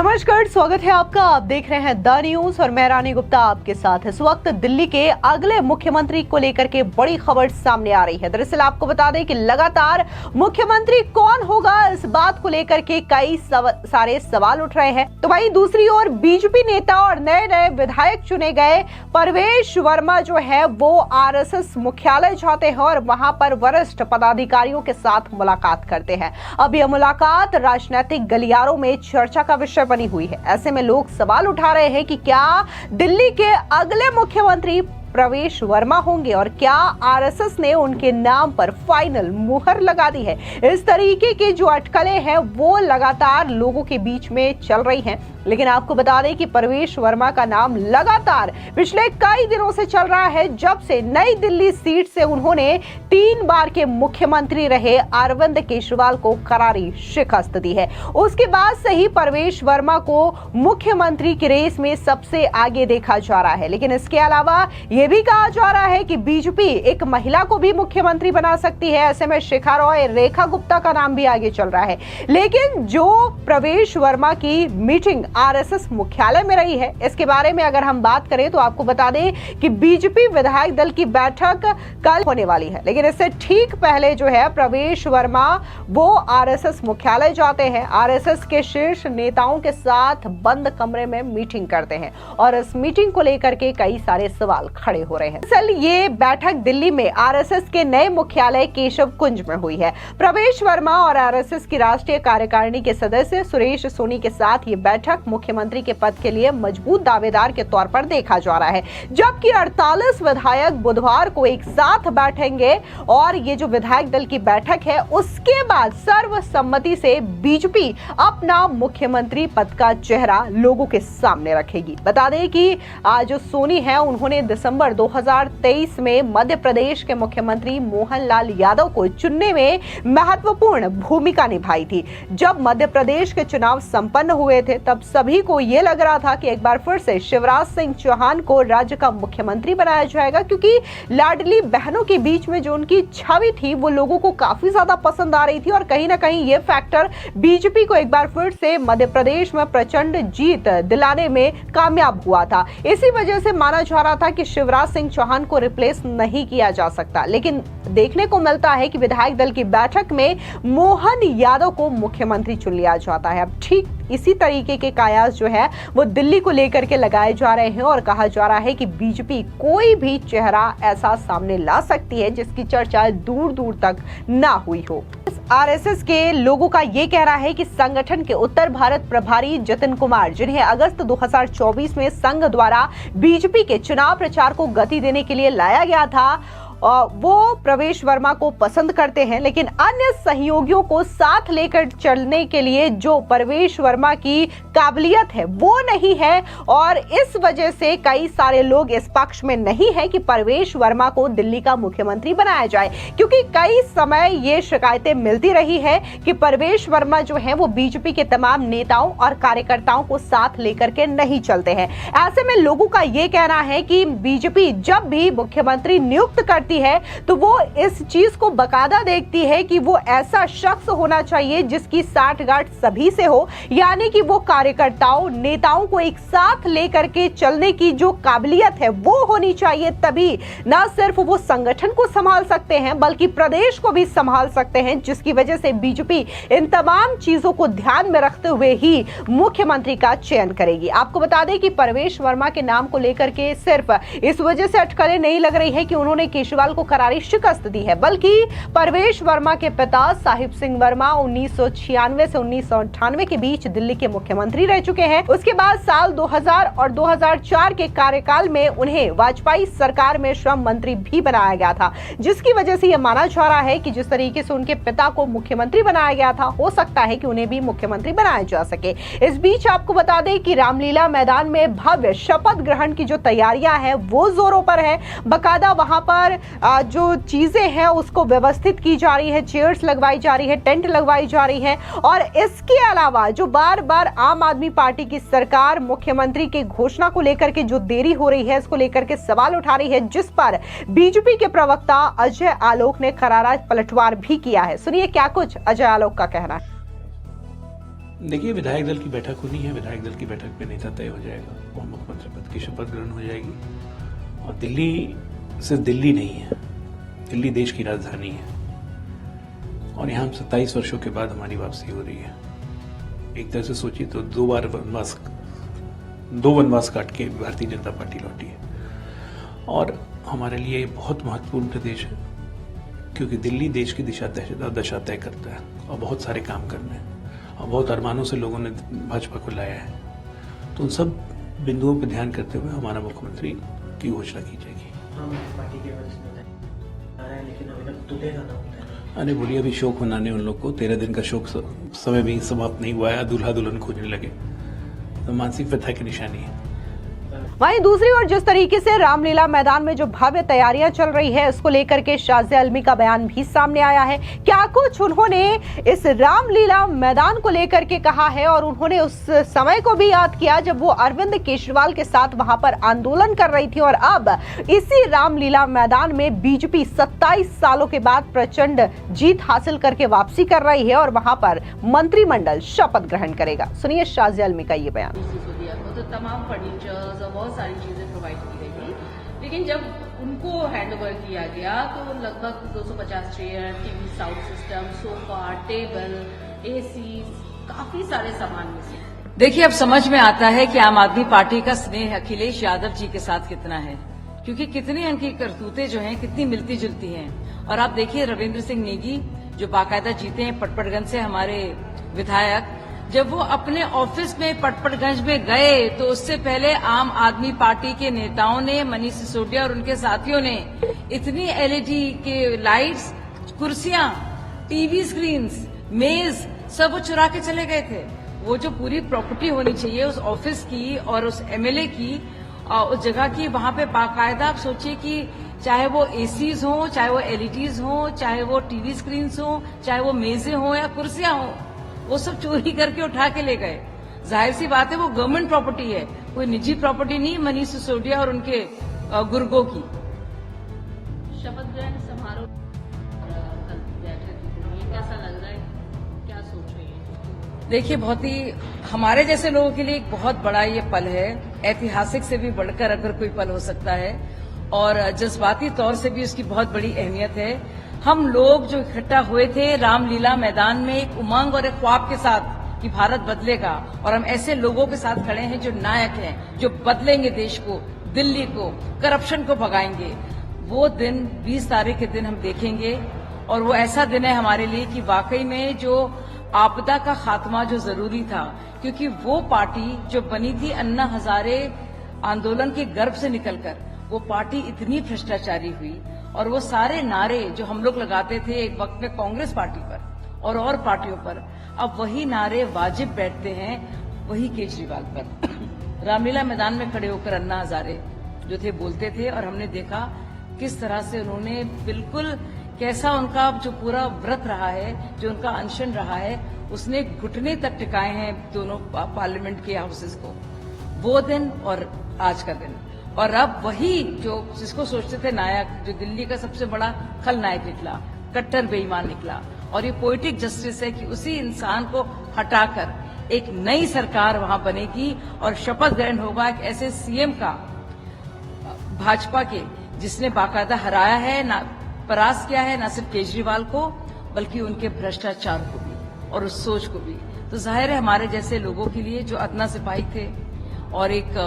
नमस्कार, स्वागत है आपका। आप देख रहे हैं द न्यूज और मैं रानी गुप्ता आपके साथ। इस वक्त दिल्ली के अगले मुख्यमंत्री को लेकर के बड़ी खबर सामने आ रही है। दरअसल आपको बता दें कि लगातार मुख्यमंत्री कौन होगा, इस बात को लेकर के कई सारे सवाल उठ रहे हैं। तो भाई दूसरी ओर बीजेपी नेता और नए नए विधायक चुने गए परवेश वर्मा जो है वो आरएसएस मुख्यालय जाते हैं और वहां पर वरिष्ठ पदाधिकारियों के साथ मुलाकात करते हैं। अब यह मुलाकात राजनीतिक गलियारों में चर्चा का विषय बनी हुई है। ऐसे में लोग सवाल उठा रहे हैं कि क्या दिल्ली के अगले मुख्यमंत्री परवेश वर्मा होंगे और क्या आरएसएस ने उनके नाम पर फाइनल मुहर लगा दी है। इस तरीके की जो अटकलें हैं वो लगातार लोगों के बीच में चल रही हैं। लेकिन आपको बता दें कि परवेश वर्मा का नाम लगातार पिछले कई दिनों से चल रहा है, जब से नई दिल्ली सीट से उन्होंने 3 बार के मुख्यमंत्री रहे अरविंद केजरीवाल को करारी शिकस्त दी है। उसके बाद से ही परवेश वर्मा को मुख्यमंत्री की रेस में सबसे आगे देखा जा रहा है। लेकिन इसके अलावा यह भी कहा जा रहा है कि बीजेपी एक महिला को भी मुख्यमंत्री बना सकती है। ऐसे में शिखा रॉय, रेखा गुप्ता का नाम भी आगे चल रहा है। लेकिन जो परवेश वर्मा की मीटिंग आरएसएस मुख्यालय में रही है, इसके बारे में अगर हम बात करें तो आपको बता दें कि बीजेपी विधायक दल की बैठक कल होने वाली है। लेकिन इससे ठीक पहले जो है परवेश वर्मा वो आरएसएस मुख्यालय जाते हैं, आरएसएस के शीर्ष नेताओं के साथ बंद कमरे में मीटिंग करते हैं और इस मीटिंग को लेकर के कई सारे सवाल खड़े हो रहे हैं। दरअसल ये बैठक दिल्ली में आरएसएस के नए मुख्यालय केशव कुंज में हुई है। परवेश वर्मा और आरएसएस की राष्ट्रीय कार्यकारिणी के सदस्य सुरेश सोनी के साथ ये बैठक मुख्यमंत्री के पद के लिए मजबूत दावेदार के तौर पर देखा जा रहा है। जबकि 48 विधायक बुधवार को एक साथ बैठेंगे और ये जो विधायक दल की बैठक है उसके बाद सर्वसम्मति से बीजेपी अपना मुख्यमंत्री पद का चेहरा लोगों के सामने रखेगी। बता दें कि जो सोनी है उन्होंने दिसंबर 2023 में मध्य प्रदेश के मुख्यमंत्री मोहन लाल यादव को चुनने में महत्वपूर्ण भूमिका निभाई थी। जब मध्य प्रदेश के चुनाव संपन्न हुए थे तब सभी को यह लग रहा था कि एक बार फिर से शिवराज सिंह चौहान को राज्य का मुख्यमंत्री बनाया जाएगा, क्योंकि लाडली बहनों के बीच में जो उनकी छवि थी वो लोगों को काफी ज्यादा पसंद आ रही थी और कहीं ना कहीं ये फैक्टर बीजेपी को एक बार फिर से मध्य प्रदेश में प्रचंड जीत दिलाने में कामयाब हुआ था। इसी वजह से माना जा रहा था कि शिवराज सिंह चौहान को रिप्लेस नहीं किया जा सकता। लेकिन देखने को मिलता है कि विधायक दल की बैठक में मोहन यादव को मुख्यमंत्री चुन लिया जाता है। अब ठीक इसी तरीके के कयास जो है वो दिल्ली को लेकर के लगाए जा रहे हैं और कहा जा रहा है कि बीजेपी कोई भी चेहरा ऐसा सामने ला सकती है जिसकी चर्चा दूर दूर तक ना हुई हो। आरएसएस के लोगों का ये कहना है कि संगठन के उत्तर भारत प्रभारी जतिन कुमार, जिन्हें अगस्त 2024 में संघ द्वारा बीजेपी के चुनाव प्रचार को गति देने के लिए लाया गया था, वो परवेश वर्मा को पसंद करते हैं। लेकिन अन्य सहयोगियों को साथ लेकर चलने के लिए जो परवेश वर्मा की काबिलियत है वो नहीं है और इस वजह से कई सारे लोग इस पक्ष में नहीं है कि परवेश वर्मा को दिल्ली का मुख्यमंत्री बनाया जाए, क्योंकि कई समय ये शिकायतें मिलती रही है कि परवेश वर्मा जो है वो बीजेपी के तमाम नेताओं और कार्यकर्ताओं को साथ लेकर के नहीं चलते हैं। ऐसे में लोगों का ये कहना है कि बीजेपी जब भी मुख्यमंत्री नियुक्त करती है तो वो इस चीज को बकायदा देखती है कि वो ऐसा शख्स होना चाहिए जिसकी साठगांठ सभी से हो, यानी कि वो कार्यकर्ताओं नेताओं को एक साथ लेकर के चलने की जो काबिलियत है वो होनी चाहिए। तभी ना सिर्फ वो संगठन को संभाल सकते हैं बल्कि प्रदेश को भी संभाल सकते हैं, जिसकी वजह से बीजेपी इन तमाम चीजों को ध्यान में रखते हुए ही मुख्यमंत्री का चयन करेगी। आपको बता दें कि परवेश वर्मा के नाम को लेकर के सिर्फ इस वजह से अटकलें नहीं लग रही है कि उन्होंने केजरीवाल को करारी शिकस्त दी है, बल्कि परवेश वर्मा के पिता साहिब सिंह वर्मा 1996 से 1998 के बीच दिल्ली के मुख्यमंत्री रह चुके हैं। उसके बाद साल 2000 और 2004 के कार्यकाल में उन्हें वाजपेयी सरकार में श्रम मंत्री भी बनाया गया था, जिसकी वजह से यह माना जा रहा है कि जिस तरीके से उनके पिता को मुख्यमंत्री बनाया गया था, हो सकता है कि उन्हें भी मुख्यमंत्री बनाया जा सके। इस बीच आपको बता दें कि रामलीला मैदान में भव्य शपथ ग्रहण की जो तैयारियां हैं वो जोरों पर है। बकायदा वहां पर जो चीजें हैं उसको व्यवस्थित की जा रही है, चेयर्स लगवाई जा रही है, टेंट लगवाई जा रही है और इसके अलावा जो बार बार आम आदमी पार्टी की सरकार मुख्यमंत्री की घोषणा को लेकर के जो देरी हो रही है इसको लेकर के सवाल उठा रही है, जिस पर बीजेपी के प्रवक्ता अजय आलोक ने करारा पलटवार भी किया है। सुनिए क्या कुछ अजय आलोक का कहना है। देखिए, विधायक दल की बैठक होनी है। विधायक दल की बैठक में नेता तय हो जाएगा और मुख्यमंत्री पद की शपथ ग्रहण हो जाएगी। और दिल्ली सिर्फ दिल्ली नहीं है, दिल्ली देश की राजधानी है और यहाँ 27 वर्षों के बाद हमारी वापसी हो रही है। एक तरह से सोचिए तो दो वनवास काट के भारतीय जनता पार्टी लौटी है और हमारे लिए ये बहुत महत्वपूर्ण प्रदेश है क्योंकि दिल्ली देश की दशा तय करता है और बहुत सारे काम करने हैं और बहुत अरमानों से लोगों ने भाजपा को लाया है। तो उन सब बिंदुओं पर ध्यान करते हुए हमारा मुख्यमंत्री की घोषणा की जाएगी। अरे बोलिए, अभी शोक मनाने उन लोग को 13 दिन का शोक समय भी समाप्त नहीं हुआ है, दूल्हा दुल्हन खोजने लगे, तो मानसिक व्यथा की निशानी है। वहीं दूसरी ओर जिस तरीके से रामलीला मैदान में जो भव्य तैयारियां चल रही है, इसको लेकर के शाज़िया आलमी का बयान भी सामने आया है। क्या कुछ उन्होंने इस रामलीला मैदान को लेकर के कहा है और उन्होंने उस समय को भी याद किया जब वो अरविंद केजरीवाल के साथ वहां पर आंदोलन कर रही थी और अब इसी रामलीला मैदान में बीजेपी 27 सालों के बाद प्रचंड जीत हासिल करके वापसी कर रही है और वहां पर मंत्रिमंडल शपथ ग्रहण करेगा। सुनिए शाज़िया आलमी का ये बयान। तो तमाम फर्नीचर्स और बहुत सारी चीजें प्रोवाइड की गई थी, लेकिन जब उनको हैंड ओवर किया गया तो लगभग 250 chair, TV sound system, sofa, table, AC, काफी सारे सामान मिले। देखिए, अब समझ में आता है कि आम आदमी पार्टी का स्नेह अखिलेश यादव जी के साथ कितना है, क्योंकि कितनी उनकी करतूतें जो हैं कितनी मिलती जुलती हैं। और आप देखिए रविंद्र सिंह नेगी जो बाकायदा जीते हैं पटपड़गंज से हमारे विधायक, जब वो अपने ऑफिस में पटपड़गंज में गए तो उससे पहले आम आदमी पार्टी के नेताओं ने, मनीष सिसोदिया और उनके साथियों ने इतनी एलईडी के लाइट्स, कुर्सियां, टीवी स्क्रीन्स, मेज सब वो चुरा के चले गए थे। वो जो पूरी प्रॉपर्टी होनी चाहिए उस ऑफिस की और उस एमएलए की, उस जगह की, वहां पे बाकायदा आप सोचिए कि चाहे वो एसीज हो, चाहे वो एलईडीज हो, चाहे वो टीवी स्क्रीन्स हो, चाहे वो मेजें हो या कुर्सियां हो, वो सब चोरी करके उठा के ले गए। जाहिर सी बात है वो गवर्नमेंट प्रॉपर्टी है, कोई निजी प्रॉपर्टी नहीं मनीष सिसोदिया और उनके गुर्गों की। शपथ ग्रहण समारोह कैसा लग रहा है, क्या सोच रही है? देखिए, बहुत ही हमारे जैसे लोगों के लिए एक बहुत बड़ा ये पल है, ऐतिहासिक से भी बढ़कर अगर कोई पल हो सकता है और जज्बाती तौर से भी उसकी बहुत बड़ी अहमियत है। हम लोग जो इकट्ठा हुए थे रामलीला मैदान में एक उमंग और एक ख्वाब के साथ कि भारत बदलेगा, और हम ऐसे लोगों के साथ खड़े हैं जो नायक हैं, जो बदलेंगे देश को, दिल्ली को, करप्शन को भगाएंगे। वो दिन 20 तारीख के दिन हम देखेंगे और वो ऐसा दिन है हमारे लिए कि वाकई में जो आपदा का खात्मा जो जरूरी था, क्योंकि वो पार्टी जो बनी थी अन्ना हजारे आंदोलन के गर्भ से निकलकर, वो पार्टी इतनी भ्रष्टाचारी हुई और वो सारे नारे जो हम लोग लगाते थे एक वक्त में कांग्रेस पार्टी पर और पार्टियों पर, अब वही नारे वाजिब बैठते हैं वही केजरीवाल पर। रामलीला मैदान में खड़े होकर अन्ना हजारे जो थे बोलते थे और हमने देखा किस तरह से उन्होंने बिल्कुल कैसा उनका जो पूरा व्रत रहा है, जो उनका अनशन रहा है, उसने घुटने तक टिकाए हैं दोनों पार्लियामेंट के हाउसेस को। वो दिन और आज का दिन, और अब वही जो जिसको सोचते थे नायक, जो दिल्ली का सबसे बड़ा खलनायक निकला, कट्टर बेईमान निकला, और ये पोएटिक जस्टिस है कि उसी इंसान को हटाकर एक नई सरकार वहां बनेगी और शपथ ग्रहण होगा एक ऐसे सीएम का भाजपा के जिसने बाकायदा हराया है, ना परास्त किया है, ना सिर्फ केजरीवाल को बल्कि उनके भ्रष्टाचार को भी और उस सोच को भी। तो जाहिर है हमारे जैसे लोगों के लिए जो अदना सिपाही थे और एक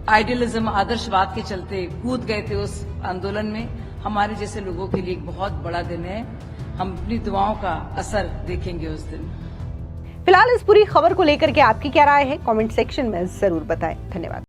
आइडियलिज्म, आदर्शवाद के चलते कूद गए थे उस आंदोलन में, हमारे जैसे लोगों के लिए एक बहुत बड़ा दिन है। हम अपनी दुआओं का असर देखेंगे उस दिन। फिलहाल इस पूरी खबर को लेकर के आपकी क्या राय है, कमेंट सेक्शन में जरूर बताएं। धन्यवाद।